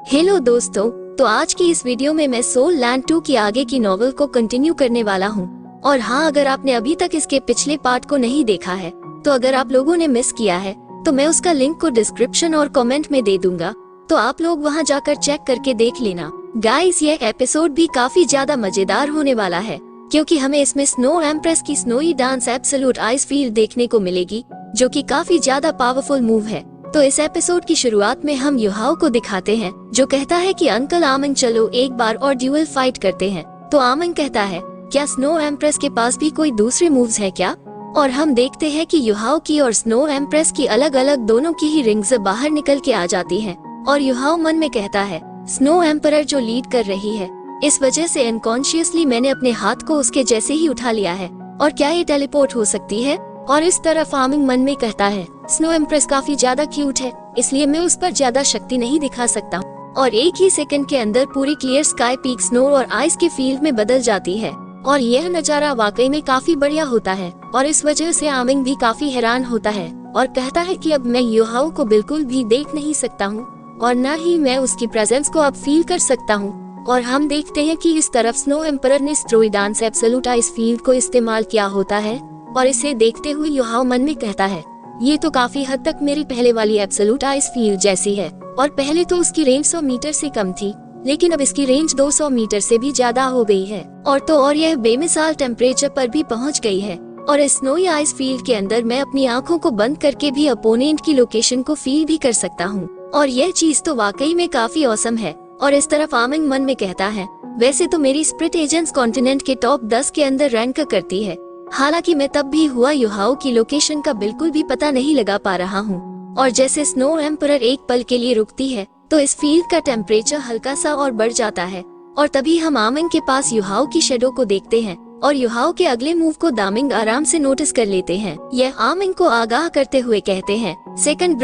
Hello दोस्तों, तो आज की इस वीडियो में मैं सोल लैंड 2 की आगे की नॉवल को कंटिन्यू करने वाला हूँ। और हाँ, अगर आपने अभी तक इसके पिछले पार्ट को नहीं देखा है तो अगर आप लोगों ने मिस किया है तो मैं उसका लिंक को डिस्क्रिप्शन और कमेंट में दे दूंगा, तो आप लोग वहाँ जाकर चेक करके देख लेना। गाइस, ये एपिसोड भी काफी ज्यादा मजेदार होने वाला है क्योंकि हमें इसमें स्नो एम्प्रेस की snowy dance absolute ice field देखने को मिलेगी, जो कि काफी ज्यादा पावरफुल मूव है। तो इस एपिसोड की शुरुआत में हम युहाओ को दिखाते हैं, जो कहता है कि अंकल आमन, चलो एक बार और ड्यूअल फाइट करते हैं। तो आमन कहता है, क्या स्नो एम्प्रेस के पास भी कोई दूसरे मूव्स है क्या? और हम देखते हैं कि युहाओ की और स्नो एम्प्रेस की अलग अलग दोनों की ही रिंग्स बाहर निकल के आ जाती हैं। और युहाओ मन में कहता है, स्नो एम्परर जो लीड कर रही है, इस वजह से अनकॉन्शियसली मैंने अपने हाथ को उसके जैसे ही उठा लिया है, और क्या ये टेलीपोर्ट हो सकती है? और इस तरफ आमिंग मन में कहता है, स्नो एम्प्रेस काफी ज्यादा क्यूट है, इसलिए मैं उस पर ज्यादा शक्ति नहीं दिखा सकता। और एक ही सेकंड के अंदर पूरी क्लियर स्काई पीक स्नो और आइस के फील्ड में बदल जाती है, और यह नजारा वाकई में काफी बढ़िया होता है। और इस वजह से आमिंग भी काफी हैरान होता है और कहता है कि अब मैं युहाओ को बिल्कुल भी देख नहीं सकता हूँ, और न ही मैं उसकी प्रेजेंस को अब फील कर सकता हूँ। और हम देखते हैं कि इस तरफ स्नो एम्परर ने स्ट्रोई डांस एब्सोल्यूट आइस फील्ड को इस्तेमाल किया होता है, और इसे देखते हुए युहाओ मन में कहता है, ये तो काफी हद तक मेरी पहले वाली एब्सोल्यूट आइस फील्ड जैसी है। और पहले तो उसकी रेंज 100 मीटर से कम थी, लेकिन अब इसकी रेंज 200 मीटर से भी ज्यादा हो गई है। और यह बेमिसाल टेम्परेचर पर भी पहुंच गई है। और इस स्नोई आइस फील्ड के अंदर मैं अपनी आंखों को बंद करके भी अपोनेंट की लोकेशन को फील भी कर सकता हूँ, और यह चीज तो वाकई में काफी औसम है। और इस तरफ आमिंग मन में कहता है, वैसे तो मेरी स्प्रिट एजेंट्स कॉन्टिनेंट के टॉप 10 के अंदर रैंक करती है, हालांकि मैं तब भी हुआ युहाओ की लोकेशन का बिल्कुल भी पता नहीं लगा पा रहा हूँ। और जैसे स्नो एम्परर एक पल के लिए रुकती है तो इस फील्ड का टेम्परेचर हल्का सा और बढ़ जाता है। और तभी हम आमिंग के पास युहाओ की शेडो को देखते हैं, और युहाओ के अगले मूव को दामिंग आराम से नोटिस कर लेते हैं। यह आमिंग को आगाह करते हुए कहते हैं, second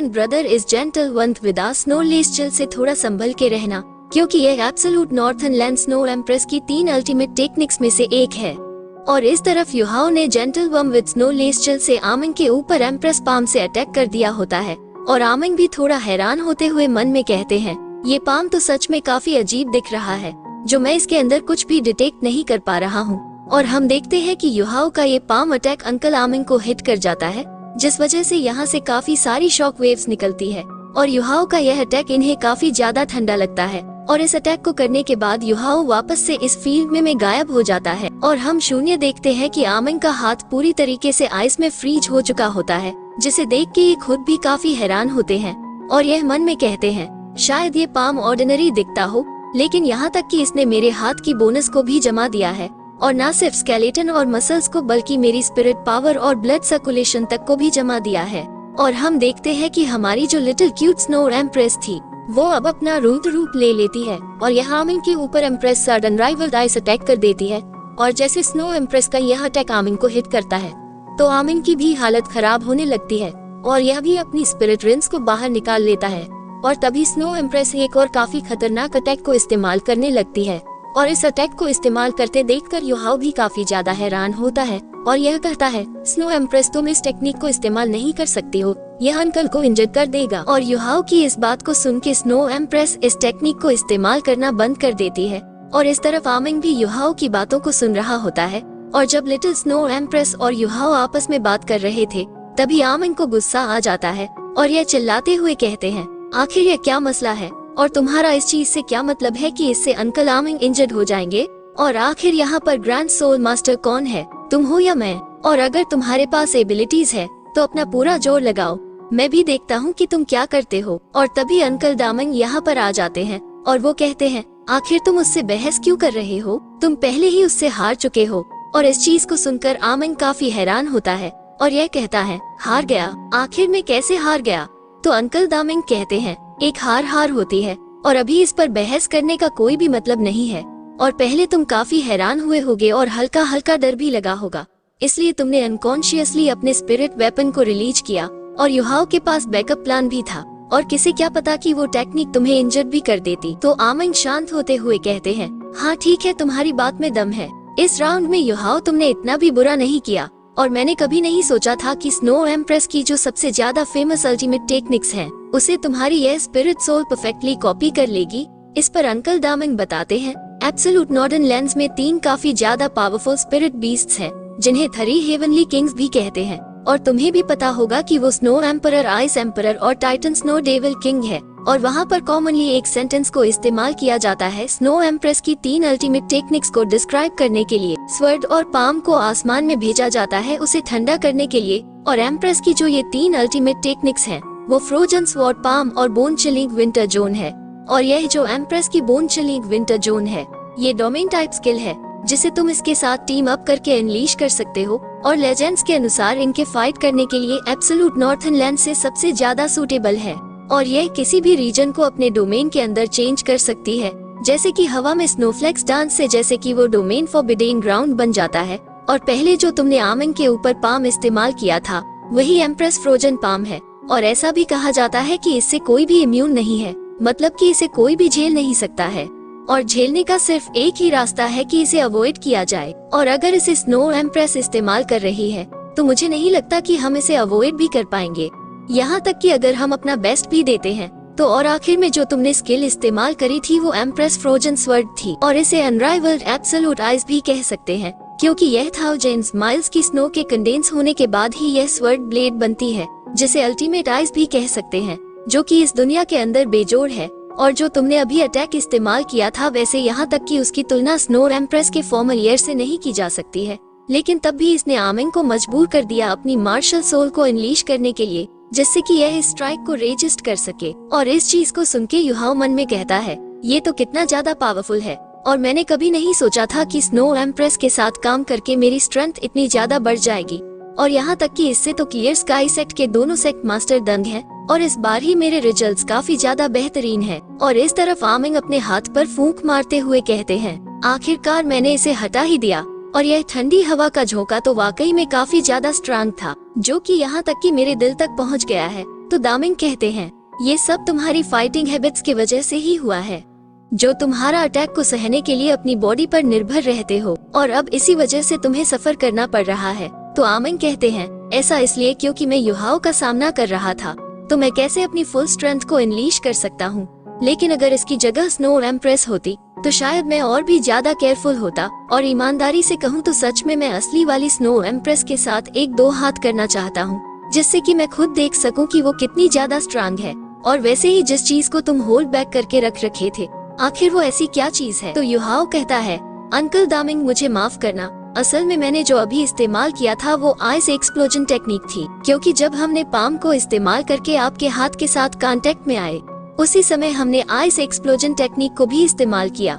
brother is gentle one with snow less chill, से थोड़ा संभल के रहना, क्योंकि यह absolute northern land snow empress की 3 अल्टीमेट टेक्निक्स में से एक है। और इस तरफ युहाओ ने जेंटल वम विद स्नो लेस चिल से आमिंग के ऊपर एम्प्रेस पाम से अटैक कर दिया होता है। और आमिंग भी थोड़ा हैरान होते हुए मन में कहते हैं, ये पाम तो सच में काफी अजीब दिख रहा है, जो मैं इसके अंदर कुछ भी डिटेक्ट नहीं कर पा रहा हूँ। और हम देखते हैं कि युहाओ का ये पाम अटैक अंकल आमिंग को हिट कर जाता है, जिस वजह से यहाँ से काफी सारी शॉक वेव्स निकलती है। और युहाओ का यह अटैक इन्हें काफी ज्यादा ठंडा लगता है, और इस अटैक को करने के बाद युहाओ वापस से इस फील्ड में गायब हो जाता है। और हम शून्य देखते हैं कि आमिंग का हाथ पूरी तरीके से आइस में फ्रीज हो चुका होता है, जिसे देख के ये खुद भी काफी हैरान होते हैं। और यह मन में कहते हैं, शायद ये पाम ऑर्डिनरी दिखता हो, लेकिन यहाँ तक कि इसने मेरे हाथ की बोनस को भी जमा दिया है, और न सिर्फ स्केलेटन और मसल्स को बल्कि मेरी स्पिरिट पावर और ब्लड सर्कुलेशन तक को भी जमा दिया है। और हम देखते हैं कि हमारी जो लिटिल क्यूट स्नो एम्प्रेस थी, वो अब अपना रुद्र रूप ले लेती है, और यह आमिंग के ऊपर empress sudden rival ice attack कर देती है। और जैसे स्नो एम्प्रेस का यह अटैक आमिंग को हिट करता है, तो आमिंग की भी हालत खराब होने लगती है, और यह भी अपनी स्पिरिट रिंग्स को बाहर निकाल लेता है। और तभी स्नो एम्प्रेस एक और काफी खतरनाक अटैक को इस्तेमाल करने लगती है, और इस अटैक को इस्तेमाल करते देखकर युहाओ भी काफी ज्यादा हैरान होता है, और यह कहता है, स्नो एम्प्रेस, तुम इस टेक्निक को इस्तेमाल नहीं कर सकती हो, यह अंकल को इंजर कर देगा। और युहाओ की इस बात को सुन के स्नो एम्प्रेस इस टेक्निक को इस्तेमाल करना बंद कर देती है। और इस तरफ आमिंग भी युहाओ की बातों को सुन रहा होता है। और जब लिटिल स्नो एम्प्रेस और युहाओ आपस में बात कर रहे थे, तभी आमिंग को गुस्सा आ जाता है, और यह चिल्लाते हुए कहते हैं, आखिर यह क्या मसला है, और तुम्हारा इस चीज से क्या मतलब है कि इससे अंकल आमिंग इंजर्ड हो जाएंगे? और आखिर यहाँ पर ग्रैंड सोल मास्टर कौन है, तुम हो या मैं? और अगर तुम्हारे पास एबिलिटीज है तो अपना पूरा जोर लगाओ, मैं भी देखता हूँ कि तुम क्या करते हो। और तभी अंकल दामिंग यहाँ पर आ जाते हैं, और वो कहते हैं, आखिर तुम उससे बहस क्यों कर रहे हो, तुम पहले ही उससे हार चुके हो। और इस चीज को सुनकर आमिंग काफी हैरान होता है, और यह कहता है, हार गया? आखिर मैं कैसे हार गया? तो अंकल दामिंग कहते हैं, एक हार होती है, और अभी इस पर बहस करने का कोई भी मतलब नहीं है। और पहले तुम काफी हैरान हुए होगे और हल्का हल्का डर भी लगा होगा, इसलिए तुमने अनकॉन्शियसली अपने स्पिरिट वेपन को रिलीज किया, और युहाओ के पास बैकअप प्लान भी था, और किसे क्या पता कि वो टेक्निक तुम्हें इंजर्ड भी कर देती। तो आमिंग शांत होते हुए कहते हैं, हाँ ठीक है, तुम्हारी बात में दम है, इस राउंड में युहाओ तुमने इतना भी बुरा नहीं किया, और मैंने कभी नहीं सोचा था कि स्नो एम्प्रेस की जो सबसे ज्यादा फेमस अल्टीमेट टेक्निक्स हैं उसे तुम्हारी यह स्पिरिट सोल परफेक्टली कॉपी कर लेगी। इस पर अंकल दामिंग बताते हैं, एब्सोल्यूट नॉर्दर्न लैंड्स में 3 काफी ज्यादा पावरफुल स्पिरिट बीस्ट्स हैं, जिन्हें 3 हेवनली किंग्स भी कहते हैं। और तुम्हें भी पता होगा कि वो स्नो एम्परर, आइस एम्परर और टाइटन स्नो डेविल किंग है। और वहाँ पर कॉमनली एक सेंटेंस को इस्तेमाल किया जाता है स्नो एम्प्रेस की 3 अल्टीमेट टेक्निक्स को डिस्क्राइब करने के लिए। स्वर्ड और पाम को आसमान में भेजा जाता है उसे ठंडा करने के लिए। और एम्प्रेस की जो ये 3 अल्टीमेट टेक्निक्स हैं, वो फ्रोजन स्वॉर्ड, पाम और बोन चिलिंग विंटर जोन है। और यह जो एम्प्रेस की बोन चिलिंग विंटर जोन है, ये डोमेन टाइप स्किल है जिसे तुम इसके साथ टीम अप करके अनलीश कर सकते हो। और लेजेंड्स के अनुसार इनके फाइट करने के लिए एब्सोल्यूट नॉर्थर्न लैंड से सबसे ज्यादा सूटेबल है। और यह किसी भी रीजन को अपने डोमेन के अंदर चेंज कर सकती है, जैसे कि हवा में स्नोफ्लेक्स डांस से, जैसे कि वो डोमेन फॉरबिडन ग्राउंड बन जाता है। और पहले जो तुमने आमिंग के ऊपर पाम इस्तेमाल किया था, वही एम्प्रेस फ्रोजन पाम है। और ऐसा भी कहा जाता है कि इससे कोई भी इम्यून नहीं है, मतलब कि इसे कोई भी झेल नहीं सकता है। और झेलने का सिर्फ एक ही रास्ता है कि इसे अवॉइड किया जाए। और अगर इसे स्नो एम्प्रेस इस्तेमाल कर रही है, तो मुझे नहीं लगता कि हम इसे अवॉइड भी कर पाएंगे, यहाँ तक कि अगर हम अपना बेस्ट भी देते हैं तो। और आखिर में जो तुमने स्किल इस्तेमाल करी थी वो एम्प्रेस फ्रोजन स्वर्ड थी। और इसे अनराइवल्ड एब्सोल्यूट आइस भी कह सकते हैं, क्योंकि यह थाउजेंड्स माइल्स की स्नो के कंडेंस होने के बाद ही यह स्वर्ड ब्लेड बनती है, जिसे अल्टीमेट आइस भी कह सकते हैं, जो कि इस दुनिया के अंदर बेजोड़ है। और जो तुमने अभी अटैक इस्तेमाल किया था, वैसे यहाँ तक कि उसकी तुलना स्नो एम्प्रेस के फॉर्मर ईयर से नहीं की जा सकती है, लेकिन तब भी इसने आमिंग को मजबूर कर दिया अपनी मार्शल सोल को अनलीश करने के लिए, जिससे कि यह इस स्ट्राइक को रेजिस्ट कर सके। और इस चीज को सुन के युहाओ मन में कहता है, ये तो कितना ज्यादा पावरफुल है। और मैंने कभी नहीं सोचा था कि स्नो एम्प्रेस के साथ काम करके मेरी स्ट्रेंथ इतनी ज्यादा बढ़ जाएगी। और यहाँ तक कि इससे तो क्लियर स्काई सेक्ट के दोनों सेक्ट मास्टर दंग हैं। और इस बार ही मेरे रिजल्ट्स काफी ज्यादा बेहतरीन हैं। और इस तरफ आमिंग अपने हाथ पर फूंक मारते हुए कहते हैं, आखिरकार मैंने इसे हटा ही दिया। और यह ठंडी हवा का झोंका तो वाकई में काफी ज्यादा स्ट्रांग था, जो कि यहाँ तक कि मेरे दिल तक पहुँच गया है। तो दामिंग कहते हैं, ये सब तुम्हारी फाइटिंग हैबिट्स की वजह से ही हुआ है, जो तुम्हारा अटैक को सहने के लिए अपनी बॉडी पर निर्भर रहते हो, और अब इसी वजह से तुम्हें सफर करना पड़ रहा है। तो आमिंग कहते हैं, ऐसा इसलिए क्योंकि मैं युहाओ का सामना कर रहा था, तो मैं कैसे अपनी फुल स्ट्रेंथ को अनलीश कर सकता हूँ। लेकिन अगर इसकी जगह स्नो एम्प्रेस होती तो शायद मैं और भी ज्यादा केयरफुल होता। और ईमानदारी से कहूँ तो सच में मैं असली वाली स्नो एम्प्रेस के साथ 1-2 हाथ करना चाहता हूँ, जिससे कि मैं खुद देख सकूँ कि वो कितनी ज्यादा स्ट्रांग है। और वैसे ही जिस चीज को तुम होल्ड बैक करके रख रखे थे, आखिर वो ऐसी क्या चीज है। तो युहाओ कहता है, अंकल दामिंग मुझे माफ करना, असल में मैंने जो अभी इस्तेमाल किया था वो आइस एक्सप्लोजन टेक्निक थी, क्योंकि जब हमने पाम को इस्तेमाल करके आपके हाथ के साथ कांटेक्ट में आए, उसी समय हमने आइस एक्सप्लोजन टेक्निक को भी इस्तेमाल किया।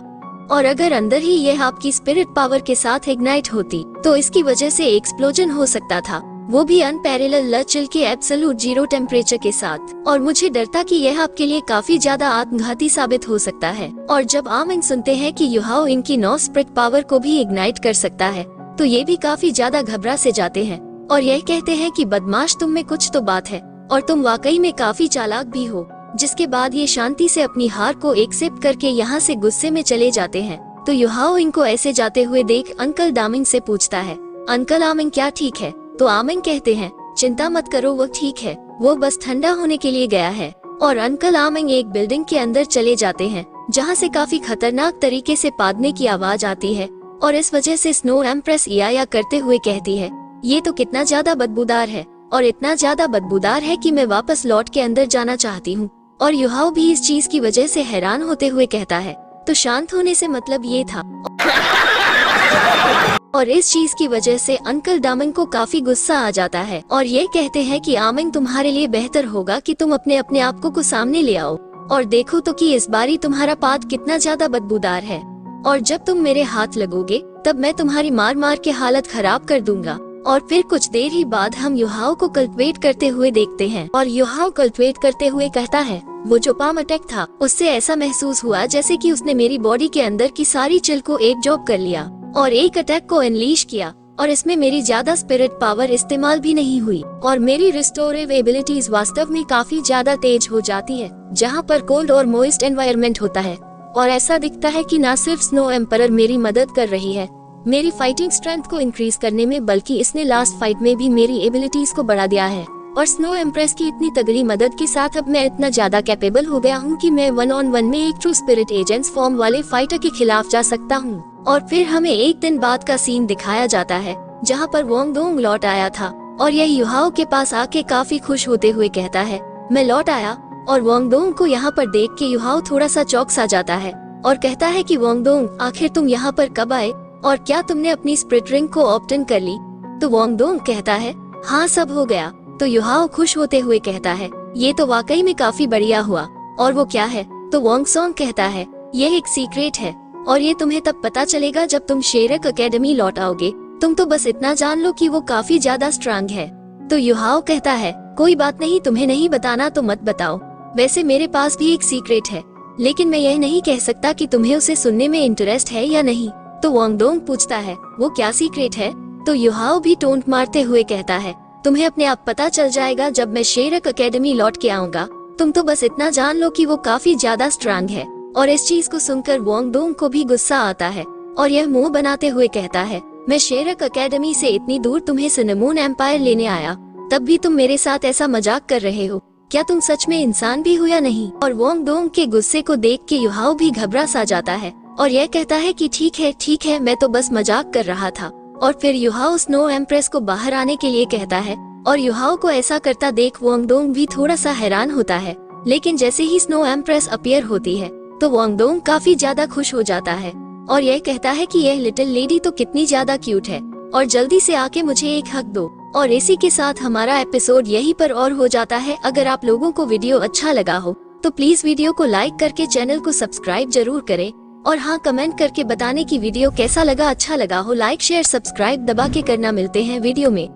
और अगर अंदर ही यह आपकी स्पिरिट पावर के साथ इग्नाइट होती, तो इसकी वजह से एक्सप्लोजन हो सकता था, वो भी अनपैरेलल लचिल के एब्सोल्यूट 0 टेम्परेचर के साथ। और मुझे डर था कि यह आपके लिए काफी ज्यादा आत्मघाती साबित हो सकता है। और जब आमिंग सुनते हैं कि युहाओ इनकी 9 स्पिरिट पावर को भी इग्नाइट कर सकता है, तो ये भी काफी ज्यादा घबरा से जाते हैं। और यह कहते हैं कि बदमाश, तुम में कुछ तो बात है, और तुम वाकई में काफी चालाक भी हो। जिसके बाद ये शांति से अपनी हार को एक्सेप्ट करके यहाँ से गुस्से में चले जाते हैं। तो युहाओ इनको ऐसे जाते हुए देख अंकल दामिंग से पूछता है, अंकल आमिंग क्या ठीक है? तो आमिंग कहते हैं, चिंता मत करो, वो ठीक है, वो बस ठंडा होने के लिए गया है। और अंकल आमिंग एक बिल्डिंग के अंदर चले जाते हैं, जहाँ से काफी खतरनाक तरीके से पादने की आवाज आती है। और इस वजह से स्नो एम्प्रेस या करते हुए कहती है, ये तो कितना ज्यादा बदबूदार है, और इतना ज्यादा बदबूदार है कि मैं वापस लौट के अंदर जाना चाहती हूँ। और युहाओ भी इस चीज की वजह से हैरान होते हुए कहता है, तो शांत होने से मतलब ये था। और इस चीज की वजह से अंकल दामिंग को काफी गुस्सा आ जाता है, और ये कहते हैं कि आमिंग, तुम्हारे लिए बेहतर होगा कि तुम अपने आप को सामने ले आओ, और देखो तो कि इस बारी तुम्हारा पाद कितना ज्यादा बदबूदार है। और जब तुम मेरे हाथ लगोगे, तब मैं तुम्हारी मार मार के हालत खराब कर दूंगा। और फिर कुछ देर ही बाद हम युहाओ को कल्टिवेट करते हुए देखते हैं, और युहाओ कल्टिवेट करते हुए कहता है, वो जो पाम अटैक था, उससे ऐसा महसूस हुआ जैसे कि उसने मेरी बॉडी के अंदर की सारी चिल को एब्जॉर्ब कर लिया और एक अटैक को अनलीश किया। और इसमें मेरी ज्यादा स्पिरिट पावर इस्तेमाल भी नहीं हुई, और मेरी रिस्टोरेटिव एबिलिटीज वास्तव में काफी ज्यादा तेज हो जाती है जहाँ पर कोल्ड और मॉइस्ट एनवायरनमेंट होता है। और ऐसा दिखता है कि न सिर्फ स्नो एम्परर मेरी मदद कर रही है मेरी फाइटिंग स्ट्रेंथ को इंक्रीज करने में, बल्कि इसने लास्ट फाइट में भी मेरी एबिलिटीज को बढ़ा दिया है। और स्नो एम्प्रेस की इतनी तगड़ी मदद के साथ अब मैं इतना ज्यादा कैपेबल हो गया हूँ कि मैं 1-on-1 में एक ट्रू स्पिरिट एजेंट्स फॉर्म वाले फाइटर के खिलाफ जा सकता हूँ। और फिर हमें एक दिन बाद का सीन दिखाया जाता है जहाँ पर वोंग डोंग लौट आया था और यह युहाओ के पास आके काफी खुश होते हुए कहता है मैं लौट आया। और वोंग डोंग को यहाँ पर देख के युहाओ थोड़ा सा चौंक सा जाता है और कहता है कि वोंग डोंग आखिर तुम यहाँ पर कब आए और क्या तुमने अपनी स्पिरिट रिंग को ऑप्ट इन कर ली। तो वोंग डोंग कहता है हाँ सब हो गया। तो युहाओ खुश होते हुए कहता है ये तो वाकई में काफी बढ़िया हुआ। और वो क्या है। तो वोंग सॉन्ग कहता है ये एक सीक्रेट है और ये तुम्हें तब पता चलेगा जब तुम शेरक एकेडमी लौट आओगे। तुम तो बस इतना जान लो कि वो काफी ज्यादा स्ट्रांग है। तो युहाओ कहता है कोई बात नहीं, तुम्हें नहीं बताना तो मत बताओ। वैसे मेरे पास भी एक सीक्रेट है लेकिन मैं यह नहीं कह सकता कि तुम्हें उसे सुनने में इंटरेस्ट है या नहीं। तो वोंग डोंग पूछता है वो क्या सीक्रेट है। तो युहाओ भी टोंट मारते हुए कहता है तुम्हें अपने आप पता चल जाएगा जब मैं शेरक एकेडमी लौट के आऊंगा। तुम तो बस इतना जान लो कि वो काफी ज्यादा स्ट्रांग है। और इस चीज को सुनकर वोंग डोंग को भी गुस्सा आता है और यह मुंह बनाते हुए कहता है मैं शेरक एकेडमी से इतनी दूर तुम्हें सिनेमोन एम्पायर लेने आया, तब भी तुम मेरे साथ ऐसा मजाक कर रहे हो। क्या तुम सच में इंसान भी हो या नहीं। और वोंग डोंग के गुस्से को देख के युहाओ भी घबरा सा जाता है और यह कहता है कि ठीक है मैं तो बस मजाक कर रहा था। और फिर युहाओ स्नो एम्प्रेस को बाहर आने के लिए कहता है और युहाओ को ऐसा करता देख वोंग डोंग भी थोड़ा सा हैरान होता है। लेकिन जैसे ही स्नो एम्प्रेस अपीयर होती है तो वोंग डोंग काफी ज्यादा खुश हो जाता है और यह कहता है कि यह लिटिल लेडी तो कितनी ज्यादा क्यूट है और जल्दी से आके मुझे एक हक दो। और इसी के साथ हमारा एपिसोड यहीं पर और हो जाता है। अगर आप लोगों को वीडियो अच्छा लगा हो तो प्लीज वीडियो को लाइक करके चैनल को सब्सक्राइब जरूर करें और हाँ कमेंट करके बताने की वीडियो कैसा लगा, अच्छा लगा हो। लाइक शेयर सब्सक्राइब दबा के करना। मिलते हैं वीडियो में।